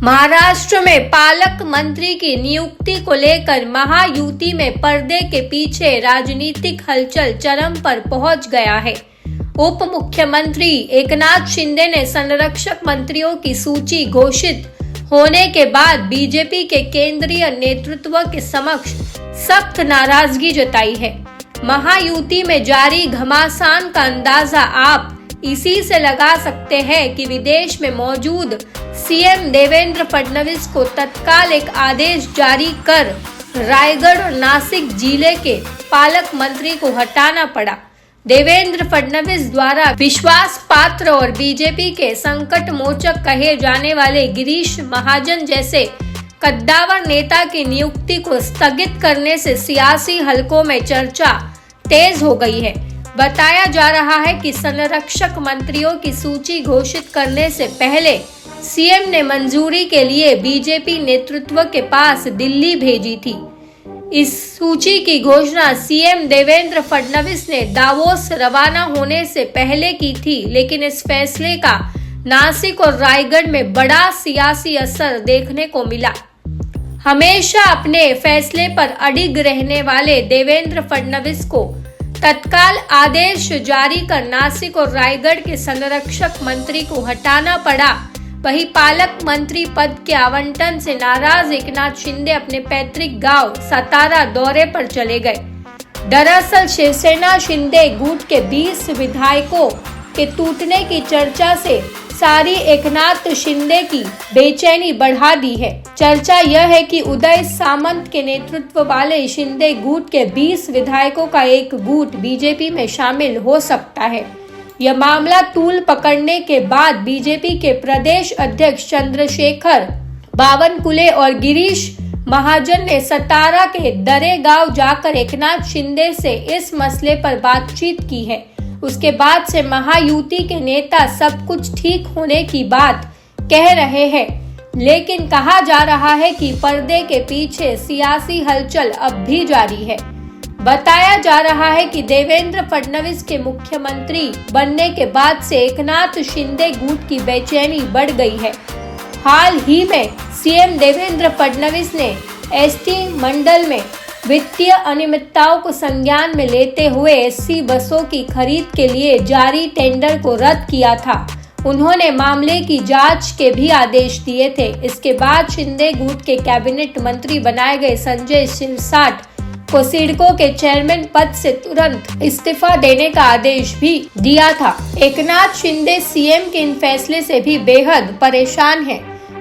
महाराष्ट्र में पालक मंत्री की नियुक्ति को लेकर महायुति में पर्दे के पीछे राजनीतिक हलचल चरम पर पहुंच गया है। उप मुख्यमंत्री एकनाथ शिंदे ने संरक्षक मंत्रियों की सूची घोषित होने के बाद बीजेपी के केंद्रीय नेतृत्व के समक्ष सख्त नाराजगी जताई है। महायुति में जारी घमासान का अंदाजा आप इसी से लगा सकते हैं कि विदेश में मौजूद सीएम देवेंद्र फडणवीस को तत्काल एक आदेश जारी कर रायगढ़ और नासिक जिले के पालक मंत्री को हटाना पड़ा। देवेंद्र फडणवीस द्वारा विश्वास पात्र और बीजेपी के संकट मोचक कहे जाने वाले गिरीश महाजन जैसे कद्दावर नेता की नियुक्ति को स्थगित करने से सियासी हलकों में चर्चा तेज हो गई है। बताया जा रहा है कि संरक्षक मंत्रियों की सूची घोषित करने से पहले सीएम ने मंजूरी के लिए बीजेपी नेतृत्व के पास दिल्ली भेजी थी। इस सूची की घोषणा सीएम देवेंद्र फडणवीस ने दावोस रवाना होने से पहले की थी, लेकिन इस फैसले का नासिक और रायगढ़ में बड़ा सियासी असर देखने को मिला। हमेशा अपने फैसले पर अडिग रहने वाले देवेंद्र फडणवीस को तत्काल आदेश जारी कर नासिक और रायगढ़ के संरक्षक मंत्री को हटाना पड़ा। वहीं पालक मंत्री पद के आवंटन से नाराज एकनाथ शिंदे अपने पैतृक गांव सातारा दौरे पर चले गए। दरअसल शिवसेना शिंदे गुट के 20 विधायकों के टूटने की चर्चा से सारी एकनाथ शिंदे की बेचैनी बढ़ा दी है। चर्चा यह है कि उदय सामंत के नेतृत्व वाले शिंदे गुट के 20 विधायकों का एक गुट बीजेपी में शामिल हो सकता है। यह मामला तूल पकड़ने के बाद बीजेपी के प्रदेश अध्यक्ष चंद्रशेखर बावनकुले और गिरीश महाजन ने सतारा के दरेगांव जाकर एकनाथ शिंदे से इस मसले पर बातचीत की है। उसके बाद से महायुति के नेता सब कुछ ठीक होने की बात कह रहे हैं, लेकिन कहा जा रहा है कि पर्दे के पीछे सियासी हलचल अब भी जारी है। बताया जा रहा है कि देवेंद्र फडणवीस के मुख्यमंत्री बनने के बाद से एकनाथ शिंदे गुट की बेचैनी बढ़ गई है। हाल ही में सीएम देवेंद्र फडणवीस ने एसटी मंडल में वित्तीय अनियमितताओं को संज्ञान में लेते हुए एससी बसों की खरीद के लिए जारी टेंडर को रद्द किया था। उन्होंने मामले की जांच के भी आदेश दिए थे। इसके बाद शिंदे गुट के कैबिनेट मंत्री बनाए गए संजय शिरसाट को सिडको के चेयरमैन पद से तुरंत इस्तीफा देने का आदेश भी दिया था। एकनाथ शिंदे सीएम के इन फैसले से भी बेहद परेशान हैं।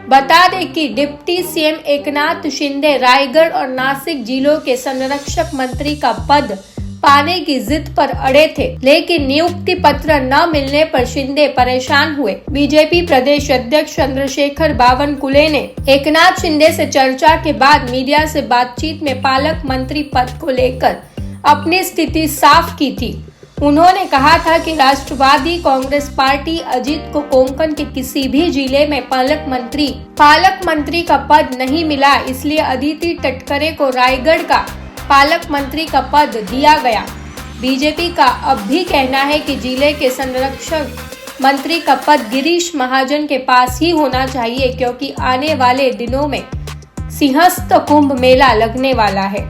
बता दें कि डिप्टी सीएम एकनाथ शिंदे रायगढ़ और नासिक जिलों के संरक्षक मंत्री का पद पाने की जिद पर अड़े थे, लेकिन नियुक्ति पत्र न मिलने पर शिंदे परेशान हुए। बीजेपी प्रदेश अध्यक्ष चंद्रशेखर बावनकुले ने एकनाथ शिंदे से चर्चा के बाद मीडिया से बातचीत में पालक मंत्री पद को लेकर अपनी स्थिति साफ की थी। उन्होंने कहा था कि राष्ट्रवादी कांग्रेस पार्टी अजीत को कोंकण के किसी भी जिले में पालक मंत्री का पद नहीं मिला, इसलिए अदिति तटकरे को रायगढ़ का पालक मंत्री का पद दिया गया। बीजेपी का अब भी कहना है कि जिले के संरक्षक मंत्री का पद गिरीश महाजन के पास ही होना चाहिए, क्योंकि आने वाले दिनों में सिंहस्थ कुंभ मेला लगने वाला है।